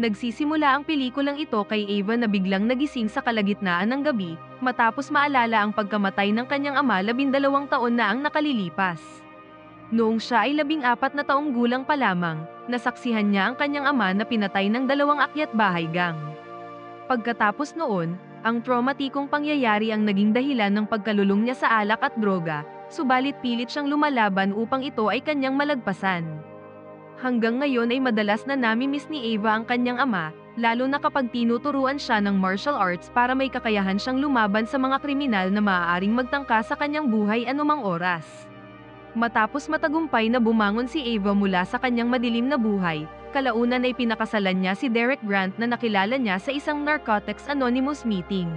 Nagsisimula ang pelikulang ito kay Ava na biglang nagising sa kalagitnaan ng gabi, matapos maalala ang pagkamatay ng kanyang ama 12 taon na ang nakalilipas. Noong siya ay 14 na taong gulang pa lamang, nasaksihan niya ang kanyang ama na pinatay ng 2 akyat-bahay gang. Pagkatapos noon, ang traumatikong pangyayari ang naging dahilan ng pagkalulong niya sa alak at droga, subalit pilit siyang lumalaban upang ito ay kanyang malagpasan. Hanggang ngayon ay madalas na nami-miss ni Ava ang kanyang ama, lalo na kapag tinuturuan siya ng martial arts para may kakayahan siyang lumaban sa mga kriminal na maaaring magtangka sa kanyang buhay anumang oras. Matapos matagumpay na bumangon si Ava mula sa kanyang madilim na buhay, kalaunan ay pinakasalan niya si Derek Grant na nakilala niya sa isang Narcotics Anonymous meeting.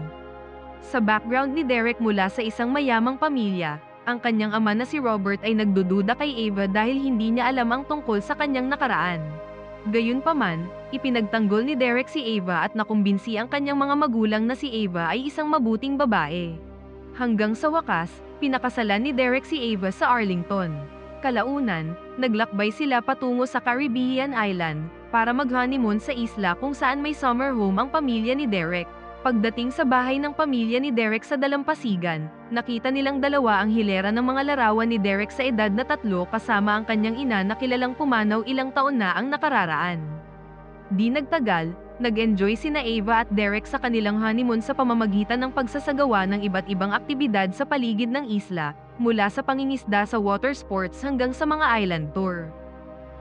Sa background ni Derek mula sa isang mayamang pamilya, ang kanyang ama na si Robert ay nagdududa kay Ava dahil hindi niya alam ang tungkol sa kanyang nakaraan. Gayunpaman, ipinagtanggol ni Derek si Ava at nakumbinsi ang kanyang mga magulang na si Ava ay isang mabuting babae. Hanggang sa wakas, pinakasalan ni Derek si Ava sa Arlington. Kalaunan, naglakbay sila patungo sa Caribbean Island, para mag-honeymoon sa isla kung saan may summer home ang pamilya ni Derek. Pagdating sa bahay ng pamilya ni Derek sa dalampasigan, nakita nilang dalawa ang hilera ng mga larawan ni Derek sa edad na 3 kasama ang kanyang ina na kilalang pumanaw ilang taon na ang nakararaan. Di nagtagal, nag-enjoy sina Ava at Derek sa kanilang honeymoon sa pamamagitan ng pagsasagawa ng iba't ibang aktibidad sa paligid ng isla, mula sa pangingisda sa water sports hanggang sa mga island tour.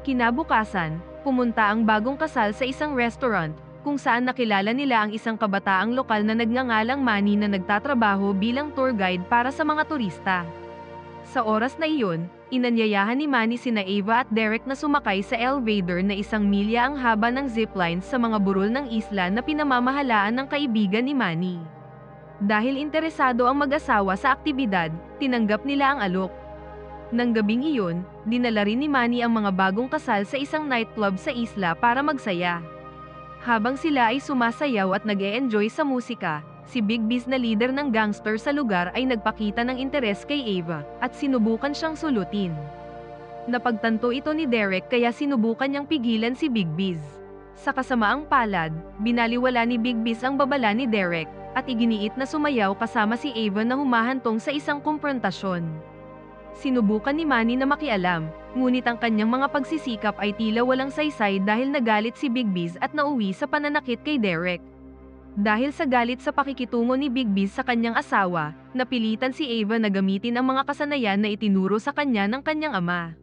Kinabukasan, pumunta ang bagong kasal sa isang restaurant, kung saan nakilala nila ang isang kabataang lokal na nagngangalang Manny na nagtatrabaho bilang tour guide para sa mga turista. Sa oras na iyon, inanyayahan ni Manny sina Ava at Derek na sumakay sa elevator na 1 milya ang haba ng ziplines sa mga burol ng isla na pinamamahalaan ng kaibigan ni Manny. Dahil interesado ang mag-asawa sa aktibidad, tinanggap nila ang alok. Nang gabing iyon, dinala rin ni Manny ang mga bagong kasal sa isang nightclub sa isla para magsaya. Habang sila ay sumasayaw at nag-e-enjoy sa musika, si Big Biz na leader ng gangster sa lugar ay nagpakita ng interes kay Ava, at sinubukan siyang sulutin. Napagtanto ito ni Derek kaya sinubukan niyang pigilan si Big Biz. Sa kasamaang palad, binaliwala ni Big Biz ang babala ni Derek, at iginiit na sumayaw kasama si Ava na humahantong sa isang komprontasyon. Sinubukan ni Manny na makialam, ngunit ang kanyang mga pagsisikap ay tila walang saysay dahil nagalit si Big Biz at nauwi sa pananakit kay Derek. Dahil sa galit sa pakikitungo ni Big Biz sa kanyang asawa, napilitan si Ava na gamitin ang mga kasanayan na itinuro sa kanya ng kanyang ama.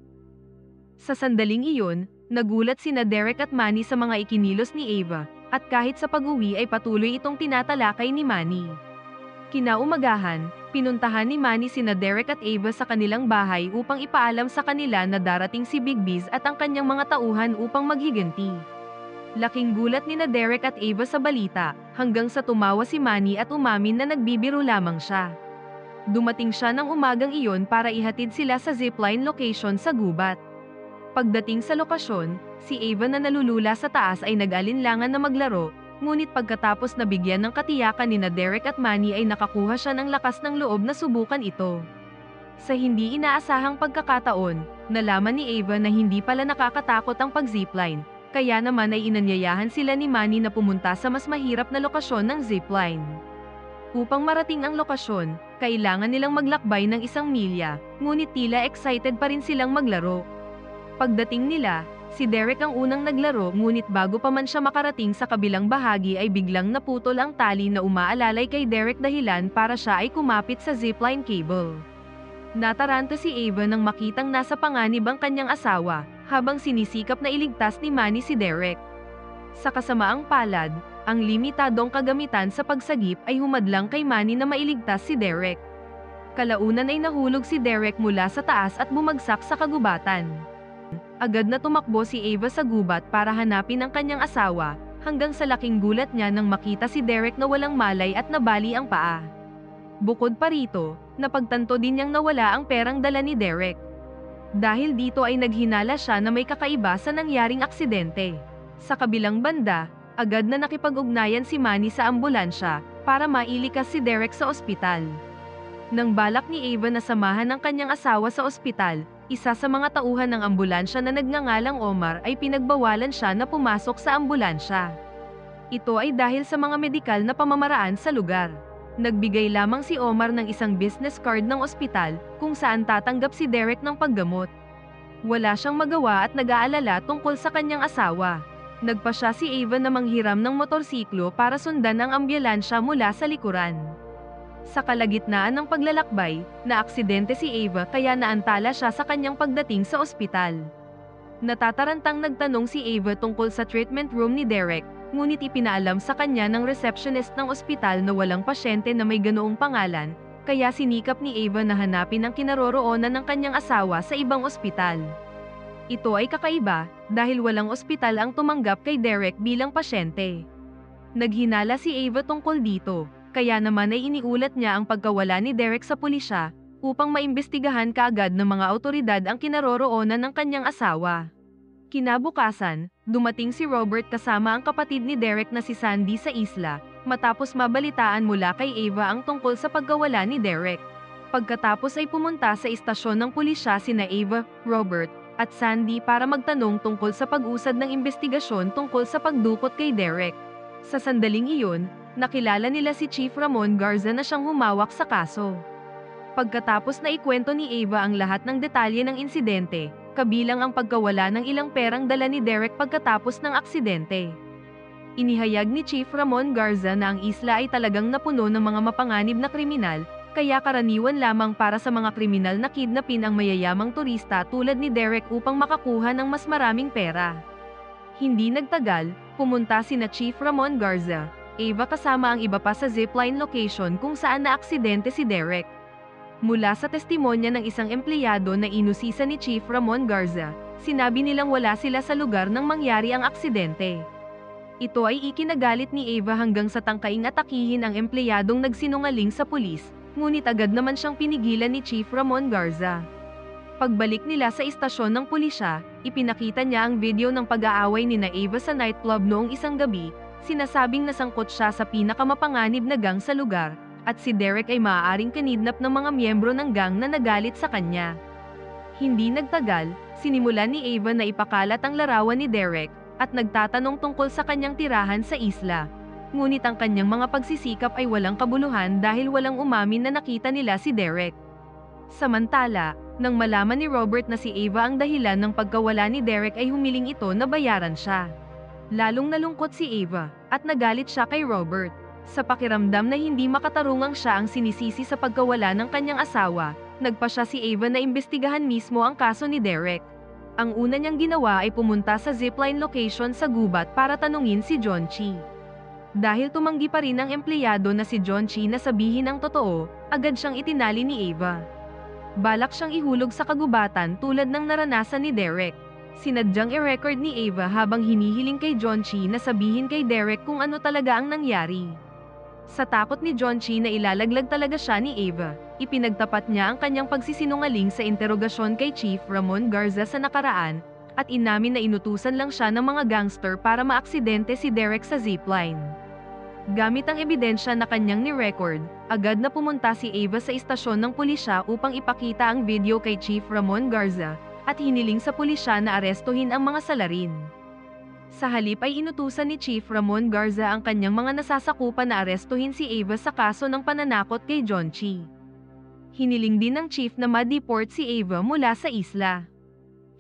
Sa sandaling iyon, nagulat sina Derek at Manny sa mga ikinilos ni Ava, at kahit sa pag-uwi ay patuloy itong tinatalakay ni Manny. Kinaumagahan, pinuntahan ni Manny sina Derek at Ava sa kanilang bahay upang ipaalam sa kanila na darating si Big Biz at ang kanyang mga tauhan upang maghiganti. Laking gulat ni Derek at Ava sa balita, hanggang sa tumawa si Manny at umamin na nagbibiro lamang siya. Dumating siya ng umagang iyon para ihatid sila sa zipline location sa gubat. Pagdating sa lokasyon, si Ava na nalulula sa taas ay nag-alinlangan na maglaro, ngunit pagkatapos na bigyan ng katiyakan ni Derek at Manny ay nakakuha siya ng lakas ng loob na subukan ito. Sa hindi inaasahang pagkakataon, nalaman ni Ava na hindi pala nakakatakot ang pag-zipline, kaya naman ay inanyayahan sila ni Manny na pumunta sa mas mahirap na lokasyon ng zipline. Upang marating ang lokasyon, kailangan nilang maglakbay ng 1 milya, ngunit tila excited pa rin silang maglaro. Pagdating nila, si Derek ang unang naglaro ngunit bago pa man siya makarating sa kabilang bahagi ay biglang naputol ang tali na umaalalay kay Derek dahilan para siya ay kumapit sa zipline cable. Nataranta si Ava nang makitang nasa panganib ang kanyang asawa, habang sinisikap na iligtas ni Manny si Derek. Sa kasamaang palad, ang limitadong kagamitan sa pagsagip ay humadlang kay Manny na mailigtas si Derek. Kalaunan ay nahulog si Derek mula sa taas at bumagsak sa kagubatan. Agad na tumakbo si Ava sa gubat para hanapin ang kanyang asawa, hanggang sa laking gulat niya nang makita si Derek na walang malay at nabali ang paa. Bukod pa rito, napagtanto din niyang nawala ang perang dala ni Derek. Dahil dito ay naghinala siya na may kakaiba sa nangyaring aksidente. Sa kabilang banda, agad na nakipag-ugnayan si Manny sa ambulansya, para mailikas si Derek sa ospital. Nang balak ni Ava na samahan ang kanyang asawa sa ospital, Isa sa mga tauhan ng ambulansya na nagngangalang Omar ay pinagbawalan siya na pumasok sa ambulansya. Ito ay dahil sa mga medikal na pamamaraan sa lugar. Nagbigay lamang si Omar ng isang business card ng ospital kung saan tatanggap si Derek ng paggamot. Wala siyang magawa at nag-aalala tungkol sa kanyang asawa. Nagpa siya si Ava na manghiram ng motorsiklo para sundan ang ambulansya mula sa likuran. Sa kalagitnaan ng paglalakbay, naaksidente si Ava kaya naantala siya sa kanyang pagdating sa ospital. Natatarantang nagtanong si Ava tungkol sa treatment room ni Derek, ngunit ipinaalam sa kanya ng receptionist ng ospital na walang pasyente na may ganoong pangalan, kaya sinikap ni Ava na hanapin ang kinaroroonan ng kanyang asawa sa ibang ospital. Ito ay kakaiba, dahil walang ospital ang tumanggap kay Derek bilang pasyente. Naghinala si Ava tungkol dito, kaya naman ay iniulat niya ang pagkawala ni Derek sa pulisya, upang maimbestigahan kaagad ng mga awtoridad ang kinaroroonan ng kanyang asawa. Kinabukasan, dumating si Robert kasama ang kapatid ni Derek na si Sandy sa isla, matapos mabalitaan mula kay Ava ang tungkol sa pagkawala ni Derek. Pagkatapos ay pumunta sa istasyon ng pulisya sina Ava, Robert, at Sandy para magtanong tungkol sa pag-usad ng investigasyon tungkol sa pagdukot kay Derek. Sa sandaling iyon, nakilala nila si Chief Ramon Garza na siyang humawak sa kaso. Pagkatapos na ikwento ni Ava ang lahat ng detalye ng insidente, kabilang ang pagkawala ng ilang perang dala ni Derek pagkatapos ng aksidente. Inihayag ni Chief Ramon Garza na ang isla ay talagang napuno ng mga mapanganib na kriminal, kaya karaniwan lamang para sa mga kriminal na kidnapin ang mayayamang turista tulad ni Derek upang makakuha ng mas maraming pera. Hindi nagtagal, pumunta sina Chief Ramon Garza, Ava kasama ang iba pa sa zipline location kung saan naaksidente si Derek. Mula sa testimonya ng isang empleyado na inusisa ni Chief Ramon Garza, sinabi nilang wala sila sa lugar nang mangyari ang aksidente. Ito ay ikinagalit ni Ava hanggang sa tangkaing atakihin ang empleyadong nagsinungaling sa pulis, ngunit agad naman siyang pinigilan ni Chief Ramon Garza. Pagbalik nila sa istasyon ng pulisya, ipinakita niya ang video ng pag-aaway ni Ava sa nightclub noong isang gabi, sinasabing nasangkot siya sa pinakamapanganib na gang sa lugar, at si Derek ay maaaring kinidnap ng mga miyembro ng gang na nagalit sa kanya. Hindi nagtagal, sinimulan ni Ava na ipakalat ang larawan ni Derek, at nagtatanong tungkol sa kanyang tirahan sa isla. Ngunit ang kanyang mga pagsisikap ay walang kabuluhan dahil walang umamin na nakita nila si Derek. Samantala, nang malaman ni Robert na si Ava ang dahilan ng pagkawala ni Derek ay humiling ito na bayaran siya. Lalong nalungkot si Ava, at nagalit siya kay Robert. Sa pakiramdam na hindi makatarungang siya ang sinisisi sa pagkawala ng kanyang asawa, nagpa siya si Ava na imbestigahan mismo ang kaso ni Derek. Ang una niyang ginawa ay pumunta sa zipline location sa gubat para tanungin si John Chi. Dahil tumanggi pa rin ang empleyado na si John Chi na sabihin ang totoo, agad siyang itinali ni Ava. Balak siyang ihulog sa kagubatan tulad ng naranasan ni Derek. Sinadyang i-record ni Ava habang hinihiling kay John Chi na sabihin kay Derek kung ano talaga ang nangyari. Sa takot ni John Chi na ilalaglag talaga siya ni Ava, ipinagtapat niya ang kanyang pagsisinungaling sa interogasyon kay Chief Ramon Garza sa nakaraan, at inamin na inutusan lang siya ng mga gangster para maaksidente si Derek sa zipline. Gamit ang ebidensya na kanyang ni-record, agad na pumunta si Ava sa istasyon ng pulisya upang ipakita ang video kay Chief Ramon Garza, at hiniling sa pulisya na arestuhin ang mga salarin. Sa halip ay inutusan ni Chief Ramon Garza ang kanyang mga nasasakupan na arestuhin si Ava sa kaso ng pananakot kay John Chi. Hiniling din ng chief na ma-deport si Ava mula sa isla.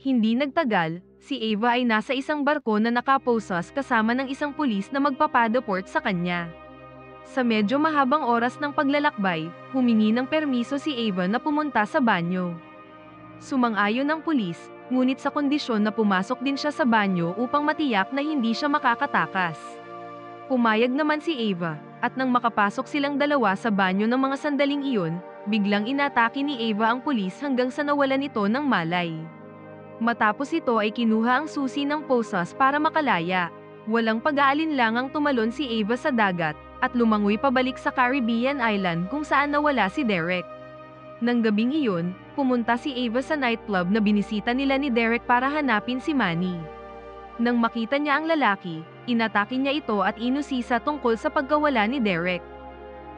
Hindi nagtagal, si Ava ay nasa isang barko na nakaposas kasama ng isang pulis na magpapadeport sa kanya. Sa medyo mahabang oras ng paglalakbay, humingi ng permiso si Ava na pumunta sa banyo. Sumang-ayon ng pulis, ngunit sa kondisyon na pumasok din siya sa banyo upang matiyak na hindi siya makakatakas. Pumayag naman si Ava, at nang makapasok silang dalawa sa banyo ng mga sandaling iyon, biglang inatake ni Ava ang pulis hanggang sa nawalan ito ng malay. Matapos ito ay kinuha ang susi ng posas para makalaya. Walang pag-aalinlangang tumalon si Ava sa dagat, at lumangoy pabalik sa Caribbean Island kung saan nawala si Derek. Nang gabing iyon, pumunta si Ava sa nightclub na binisita nila ni Derek para hanapin si Manny. Nang makita niya ang lalaki, inatake niya ito at inusisa tungkol sa pagkawala ni Derek.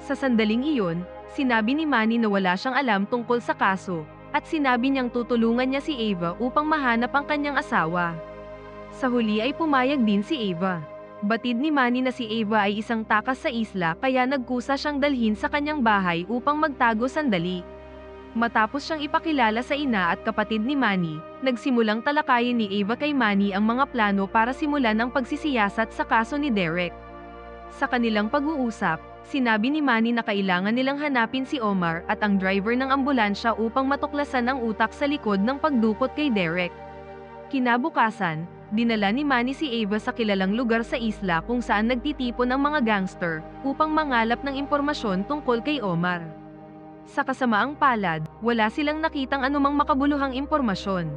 Sa sandaling iyon, sinabi ni Manny na wala siyang alam tungkol sa kaso, at sinabi niyang tutulungan niya si Ava upang mahanap ang kanyang asawa. Sa huli ay pumayag din si Ava. Batid ni Manny na si Ava ay isang takas sa isla kaya nagkusa siyang dalhin sa kanyang bahay upang magtago sandali. Matapos siyang ipakilala sa ina at kapatid ni Manny, nagsimulang talakayin ni Ava kay Manny ang mga plano para simulan ang pagsisiyasat sa kaso ni Derek. Sa kanilang pag-uusap, sinabi ni Manny na kailangan nilang hanapin si Omar at ang driver ng ambulansya upang matuklasan ang utak sa likod ng pagdukot kay Derek. Kinabukasan, dinala ni Manny si Ava sa kilalang lugar sa isla kung saan nagtitipon ang mga gangster upang mangalap ng impormasyon tungkol kay Omar. Sa kasamaang palad, wala silang nakitang anumang makabuluhang impormasyon.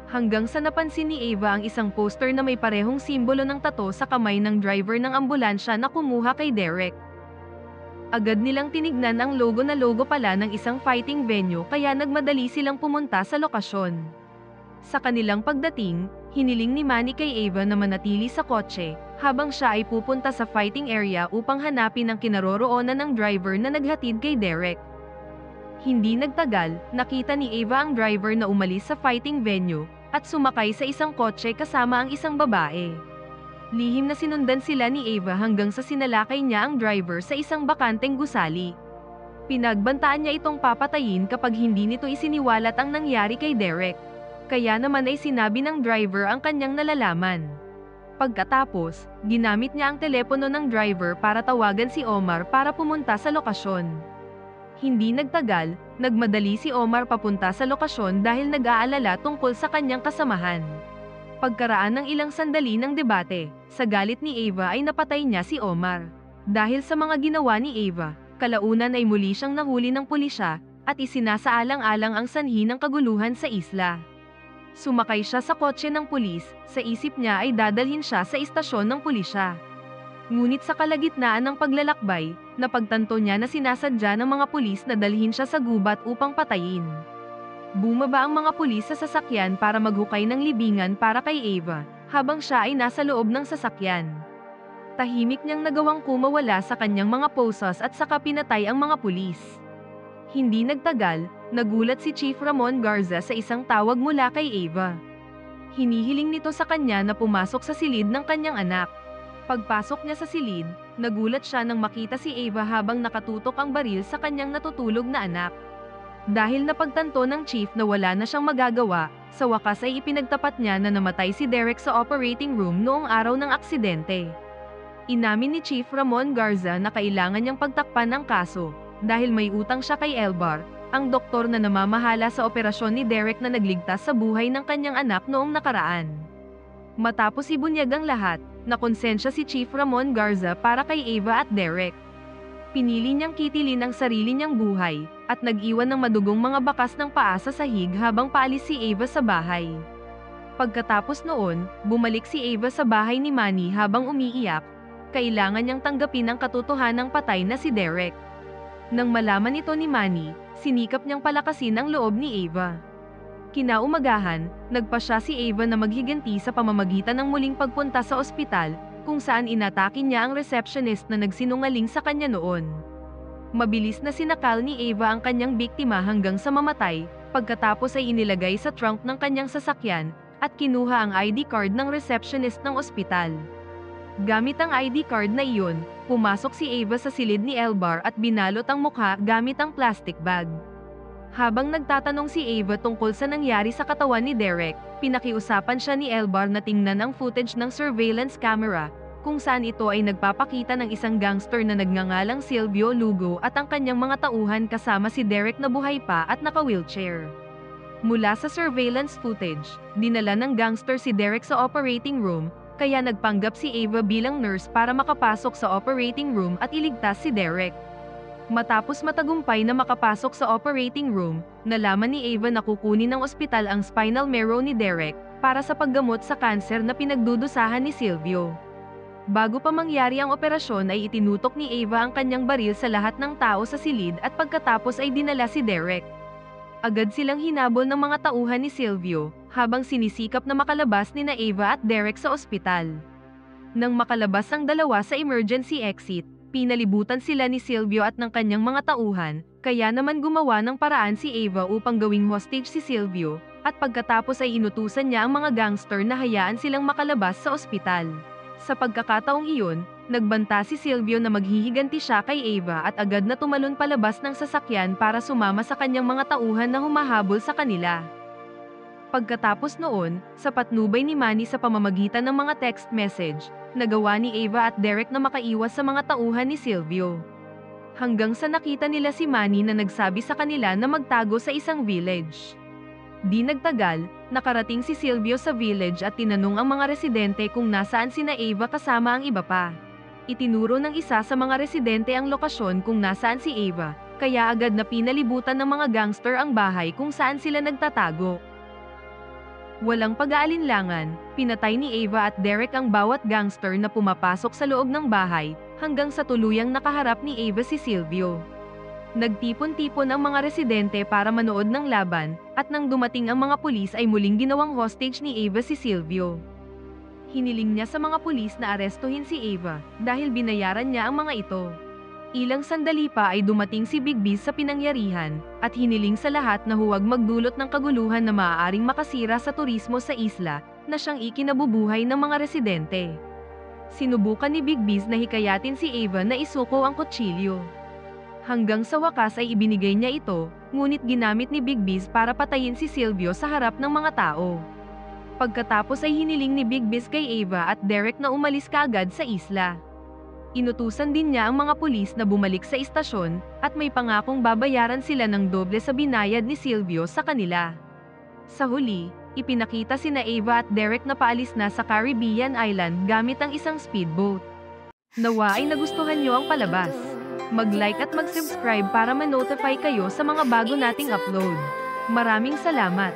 Hanggang sa napansin ni Ava ang isang poster na may parehong simbolo ng tato sa kamay ng driver ng ambulansya na kumuha kay Derek. Agad nilang tinignan ang logo na logo pala ng isang fighting venue kaya nagmadali silang pumunta sa lokasyon. Sa kanilang pagdating, hiniling ni Manny kay Ava na manatili sa kotse, habang siya ay pupunta sa fighting area upang hanapin ang kinaroroonan ng driver na naghatid kay Derek. Hindi nagtagal, nakita ni Ava ang driver na umalis sa fighting venue, at sumakay sa isang kotse kasama ang isang babae. Lihim na sinundan sila ni Ava hanggang sa sinalakay niya ang driver sa isang bakanteng gusali. Pinagbantaan niya itong papatayin kapag hindi nito isiniwalat ang nangyari kay Derek. Kaya naman ay sinabi ng driver ang kanyang nalalaman. Pagkatapos, ginamit niya ang telepono ng driver para tawagan si Omar para pumunta sa lokasyon. Hindi nagtagal, nagmadali si Omar papunta sa lokasyon dahil nag-aalala tungkol sa kanyang kasamahan. Pagkaraan ng ilang sandali ng debate, sa galit ni Ava ay napatay niya si Omar. Dahil sa mga ginawa ni Ava, kalaunan ay muli siyang nahuli ng pulisya at isinasaalang-alang ang sanhi ng kaguluhan sa isla. Sumakay siya sa kotse ng pulis, sa isip niya ay dadalhin siya sa istasyon ng pulisya. Ngunit sa kalagitnaan ng paglalakbay, napagtanto niya na sinasadya ng mga pulis na dalhin siya sa gubat upang patayin. Bumaba ang mga pulis sa sasakyan para maghukay ng libingan para kay Ava, habang siya ay nasa loob ng sasakyan. Tahimik niyang nagawang kumawala sa kanyang mga poses at saka pinatay ang mga pulis. Hindi nagtagal, nagulat si Chief Ramon Garza sa isang tawag mula kay Ava. Hinihiling nito sa kanya na pumasok sa silid ng kanyang anak. Pagpasok niya sa silid, nagulat siya nang makita si Ava habang nakatutok ang baril sa kanyang natutulog na anak. Dahil napagtanto ng chief na wala na siyang magagawa, sa wakas ay ipinagtapat niya na namatay si Derek sa operating room noong araw ng aksidente. Inamin ni Chief Ramon Garza na kailangan niyang pagtakpan ang kaso, dahil may utang siya kay Elbar, ang doktor na namamahala sa operasyon ni Derek na nagligtas sa buhay ng kanyang anak noong nakaraan. Matapos ibunyag ang lahat, nakonsensya si Chief Ramon Garza para kay Ava at Derek. Pinili niyang kitilin ang sarili niyang buhay, at nag-iwan ng madugong mga bakas ng paa sa sahig habang paalis si Ava sa bahay. Pagkatapos noon, bumalik si Ava sa bahay ni Manny habang umiiyak. Kailangan niyang tanggapin ang katotohanang patay na si Derek. Nang malaman ito ni Manny, sinikap niyang palakasin ang loob ni Ava. Kinaumagahan, nagpa siya si Ava na maghiganti sa pamamagitan ng muling pagpunta sa ospital, kung saan inatake niya ang receptionist na nagsinungaling sa kanya noon. Mabilis na sinakal ni Ava ang kanyang biktima hanggang sa mamatay, pagkatapos ay inilagay sa trunk ng kanyang sasakyan, at kinuha ang ID card ng receptionist ng ospital. Gamit ang ID card na iyon, pumasok si Ava sa silid ni Elbar at binalot ang mukha gamit ang plastic bag. Habang nagtatanong si Ava tungkol sa nangyari sa katawan ni Derek, pinakiusapan siya ni Elbar na tingnan ang footage ng surveillance camera, kung saan ito ay nagpapakita ng isang gangster na nagngangalang Silvio Lugo at ang kanyang mga tauhan kasama si Derek na buhay pa at naka-wheelchair. Mula sa surveillance footage, dinala ng gangster si Derek sa operating room, kaya nagpanggap si Ava bilang nurse para makapasok sa operating room at iligtas si Derek. Matapos matagumpay na makapasok sa operating room, nalaman ni Ava na kukunin ng ospital ang spinal marrow ni Derek para sa paggamot sa kanser na pinagdudusahan ni Silvio. Bago pa mangyari ang operasyon ay itinutok ni Ava ang kanyang baril sa lahat ng tao sa silid at pagkatapos ay dinala si Derek. Agad silang hinabol ng mga tauhan ni Silvio, habang sinisikap na makalabas nina Ava at Derek sa ospital. Nang makalabas ang dalawa sa emergency exit, Pinalibutan sila ni Silvio at ng kanyang mga tauhan, kaya naman gumawa ng paraan si Eva upang gawing hostage si Silvio, at pagkatapos ay inutusan niya ang mga gangster na hayaan silang makalabas sa ospital. Sa pagkakataong iyon, nagbanta si Silvio na maghihiganti siya kay Eva at agad na tumalon palabas ng sasakyan para sumama sa kanyang mga tauhan na humahabol sa kanila. Pagkatapos noon, sa patnubay ni Manny sa pamamagitan ng mga text message, nagawa ni Eva at Derek na makaiwas sa mga tauhan ni Silvio. Hanggang sa nakita nila si Manny na nagsabi sa kanila na magtago sa isang village. Di nagtagal, nakarating si Silvio sa village at tinanong ang mga residente kung nasaan sina Eva kasama ang iba pa. Itinuro ng isa sa mga residente ang lokasyon kung nasaan si Eva, kaya agad na pinalibutan ng mga gangster ang bahay kung saan sila nagtatago. Walang pag-aalinlangan, pinatay ni Eva at Derek ang bawat gangster na pumapasok sa loob ng bahay, hanggang sa tuluyang nakaharap ni Eva si Silvio. Nagtipon-tipon ang mga residente para manood ng laban, at nang dumating ang mga pulis ay muling ginawang hostage ni Eva si Silvio. Hiniling niya sa mga pulis na arestuhin si Eva, dahil binayaran niya ang mga ito. Ilang sandali pa ay dumating si Big Biz sa pinangyarihan, at hiniling sa lahat na huwag magdulot ng kaguluhan na maaaring makasira sa turismo sa isla, na siyang ikinabubuhay ng mga residente. Sinubukan ni Big Biz na hikayatin si Eva na isuko ang kutsilyo. Hanggang sa wakas ay ibinigay niya ito, ngunit ginamit ni Big Biz para patayin si Silvio sa harap ng mga tao. Pagkatapos ay hiniling ni Big Biz kay Eva at Derek na umalis kaagad sa isla. Inutusan din niya ang mga pulis na bumalik sa istasyon, at may pangakong babayaran sila ng doble sa binayad ni Silvio sa kanila. Sa huli, ipinakita sina Eva at Derek na paalis na sa Caribbean Island gamit ang isang speedboat. Nawa ay nagustuhan niyo ang palabas. Mag-like at mag-subscribe para ma-notify kayo sa mga bago nating upload. Maraming salamat!